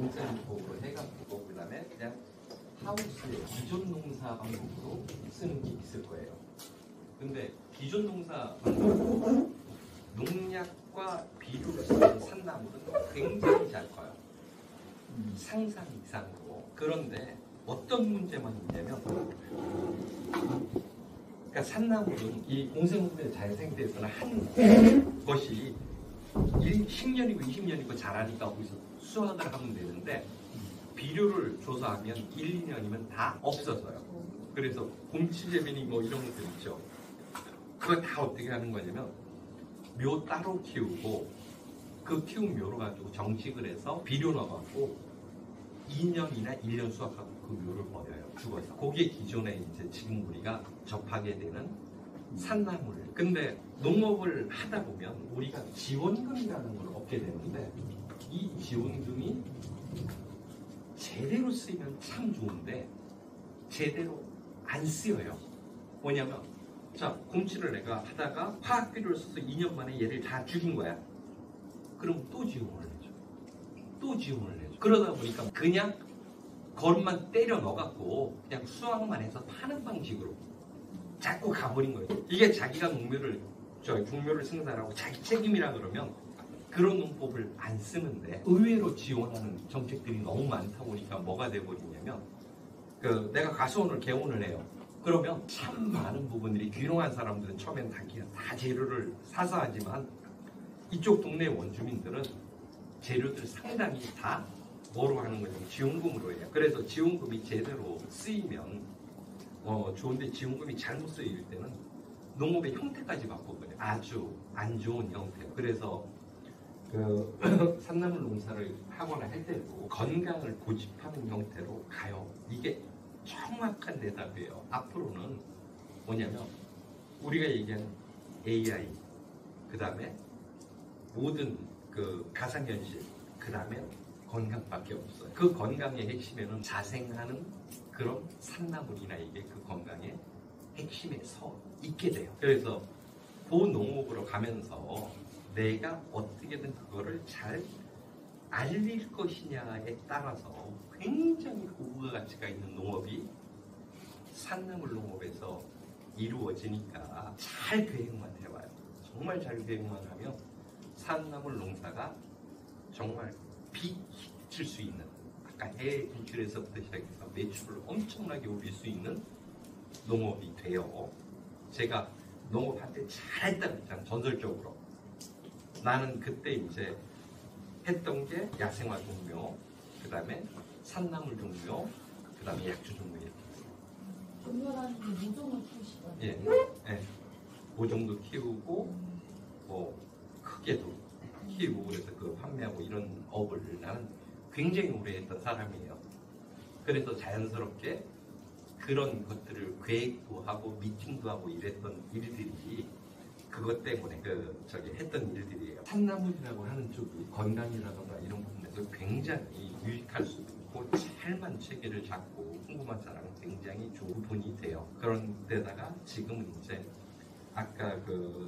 농사법으로 해갖고 그다음에 그냥 하우스에 기존 농사 방법으로 쓰는 게 있을 거예요. 근데 기존 농사 방법으로 농약과 비료를 쓰는 산나물은 굉장히 잘 커요. 상상 이상으로. 그런데 어떤 문제만 있냐면, 그러니까 산나물은 이 공생분해 자연생태에서는 한 것이 10년이고 20년이고 자라니까 거기서 수확을 하면 되는데, 비료를 줘서 하면 1, 2년이면 다 없어져요. 그래서 곰치재배니 뭐 이런 것들 있죠. 그거 다 어떻게 하는 거냐면 묘 따로 키우고 그 키운 묘로 가지고 정식을 해서 비료 넣어갖고 2년이나 1년 수확하고 그 묘를 버려요. 죽어서. 그게 기존에 이제 지금 우리가 접하게 되는 산나물. 근데 농업을 하다 보면 우리가 지원금이라는 걸 얻게 되는데, 이 지원금이 제대로 쓰이면 참 좋은데 제대로 안 쓰여요. 뭐냐면, 자, 곰치를 내가 하다가 화학비료를 써서 2년 만에 얘를 다 죽인 거야. 그럼 또 지원을 내줘. 또 지원을 내줘. 그러다 보니까 그냥 거름만 때려 넣어갖고 그냥 수확만 해서 파는 방식으로 자꾸 가버린 거예요. 이게 자기가 국묘를 생산하고 자기 책임이라 그러면 그런 농법을 안 쓰는데, 의외로 지원하는 정책들이 너무 많다 보니까 뭐가 돼버리냐면, 내가 가수원을 개원을 해요. 그러면 참 많은 부분들이 귀농한 사람들은 처음엔 다 재료를 사서 하지만 이쪽 동네 원주민들은 재료들 상당히 다 뭐로 하는 거냐면 지원금으로 해요. 그래서 지원금이 제대로 쓰이면 좋은데, 지원금이 잘못 쓰일 때는 농업의 형태까지 바꿔버려요. 아주 안 좋은 형태. 그래서 산나물 농사를 하거나 할 때도 건강을 고집하는 형태로 가요. 이게 정확한 대답이에요. 앞으로는 뭐냐면 우리가 얘기하는 AI, 그 다음에 모든 가상현실, 그 다음에 건강밖에 없어요. 그 건강의 핵심에는 자생하는 그런 산나물이나 이게 그 건강의 핵심에 서 있게 돼요. 그래서 그 농업으로 가면서 내가 어떻게든 그거를 잘 알릴 것이냐에 따라서 굉장히 고부가 가치가 있는 농업이 산나물 농업에서 이루어지니까 잘 계획만 해봐요. 정말 잘 계획만 하면 산나물 농사가 정말 빚칠 수 있는, 아까 해외 진출에서부터 시작해서 매출을 엄청나게 올릴 수 있는 농업이 돼요. 제가 농업할 때 잘했다고 했잖아요. 전설적으로. 나는 그때 이제 했던 게 야생화 종묘, 그 다음에 산나물 종묘, 그 다음에 약주 종묘 이렇게 했어요. 종묘라는 게 모종을 키우시거든요. 예, 예. 모종도 키우고, 크게도 키우고, 그래서 판매하고 이런 업을 나는 굉장히 오래 했던 사람이에요. 그래서 자연스럽게 그런 것들을 계획도 하고 미팅도 하고 이랬던 일들이 그것 때문에 했던 일들이에요. 산나물이라고 하는 쪽이 건강이라던가 이런 부분에서 굉장히 유익할 수도 있고, 잘만 체계를 잡고 궁금한 사람은 굉장히 좋은 분이 돼요. 그런 데다가 지금은 이제 아까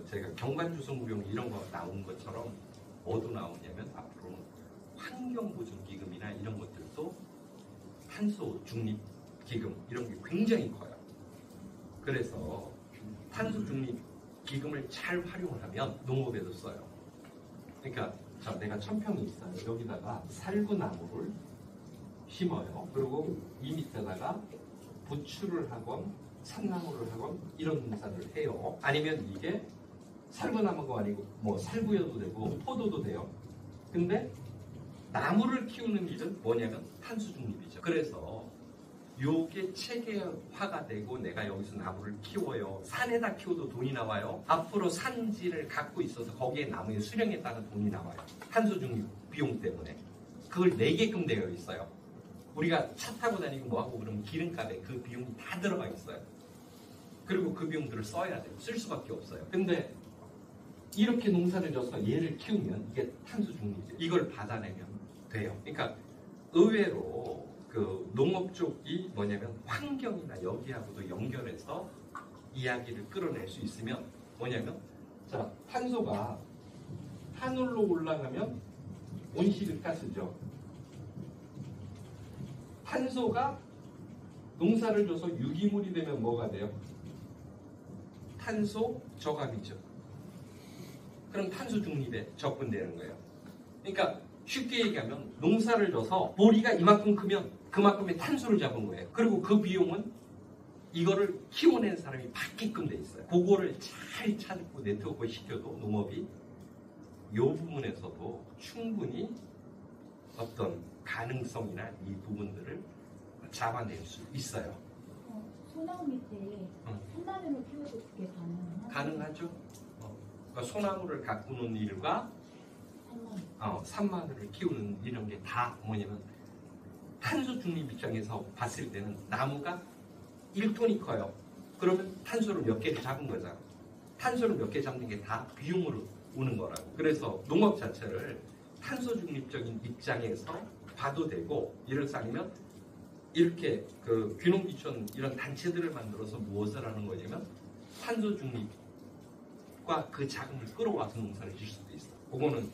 제가 경관주성무용 이런 거 나온 것처럼 뭐도 나오냐면 앞으로는 환경보존기금이나 이런 것들도 탄소 중립 기금 이런 게 굉장히 커요. 그래서 탄소 중립 기금을 잘 활용하면 농업에도 써요. 그러니까 내가 1000평이 있어요. 여기다가 살구나무를 심어요. 그리고 이 밑에다가 부추를 하건 산나물을 하건 이런 농사를 해요. 아니면 이게 살구나무가 아니고 살구여도 되고 포도도 돼요. 근데 나무를 키우는 일은 뭐냐면 탄소 중립이죠. 그래서 요게 체계화가 되고 내가 여기서 나무를 키워요. 산에다 키워도 돈이 나와요. 앞으로 산지를 갖고 있어서 거기에 나무의 수령에 따라 돈이 나와요. 탄소 중립 비용 때문에. 그걸 내게끔 되어 있어요. 우리가 차 타고 다니고 뭐하고 그러면 기름값에 그 비용이 다 들어가 있어요. 그리고 그 비용들을 써야 돼요. 쓸 수밖에 없어요. 근데 이렇게 농사를 져서 얘를 키우면 이게 탄소 중립이에요. 이걸 받아내면 돼요. 그러니까 의외로 농업 쪽이 뭐냐면 환경이나 여기하고도 연결해서 이야기를 끌어낼 수 있으면 뭐냐면, 탄소가 하늘로 올라가면 온실가스죠. 탄소가 농사를 줘서 유기물이 되면 뭐가 돼요? 탄소 저감이죠. 그럼 탄소 중립에 접근되는 거예요. 그러니까 쉽게 얘기하면 농사를 줘서 보리가 이만큼 크면 그만큼의 탄소를 잡은 거예요. 그리고 그 비용은 이거를 키워낸 사람이 받게끔 돼 있어요. 그거를 잘 찾고 네트워크 시켜도 농업이 이 부분에서도 충분히 어떤 가능성이나 이 부분들을 잡아낼 수 있어요. 소나무 밑에 산나물을 키워도 그게 가능하나요? 가능하죠. 그러니까 소나무를 가꾸는 일과 산마늘을 키우는 이런 게 다 뭐냐면 탄소 중립 입장에서 봤을 때는 나무가 1톤이 커요. 그러면 탄소를 몇 개를 잡은 거잖아. 탄소를 몇 개 잡는 게 다 비용으로 오는 거라고. 그래서 농업 자체를 탄소 중립적인 입장에서 봐도 되고, 이를 쌓으면 이렇게 그 귀농귀촌 이런 단체들을 만들어서 무엇을 하는 거냐면 탄소 중립과 그 자금을 끌어와서 농사를 질 수도 있어. 그거는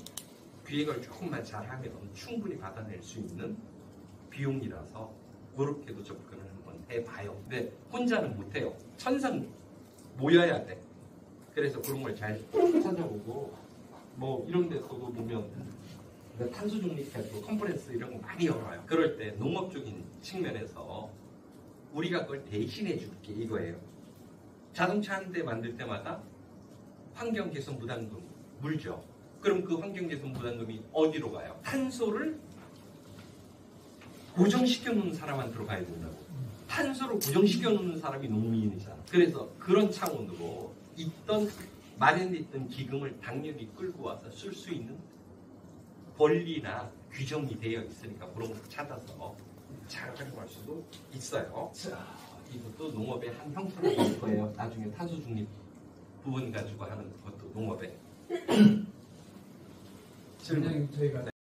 기획을 조금만 잘하면 충분히 받아낼 수 있는 비용이라서 그렇게도 접근을 한번 해봐요. 근데 혼자는 못해요. 천상 모여야 돼. 그래서 그런 걸 잘 찾아보고, 뭐 이런 데서도 보면 탄소 중립 발표 컨퍼런스 이런 거 많이 열어요. 그럴 때 농업적인 측면에서 우리가 그걸 대신해 줄게 이거예요. 자동차 한 대 만들 때마다 환경 개선 부담금 물죠. 그럼 그 환경 개선 부담금이 어디로 가요? 탄소를 고정시켜 놓는 사람한테로 가야 된다고. 탄소를 고정시켜 놓는 사람이 농민이잖아. 그래서 그런 차원으로 마련돼 있던 기금을 당연히 끌고 와서 쓸 수 있는 권리나 규정이 되어 있으니까 그런 걸 찾아서 잘 활용할 수도 있어요. 자, 이것도 농업의 한 형태가 될 거예요. 나중에 탄소 중립 부분 가지고 하는 것도 농업에. 실장님 저희가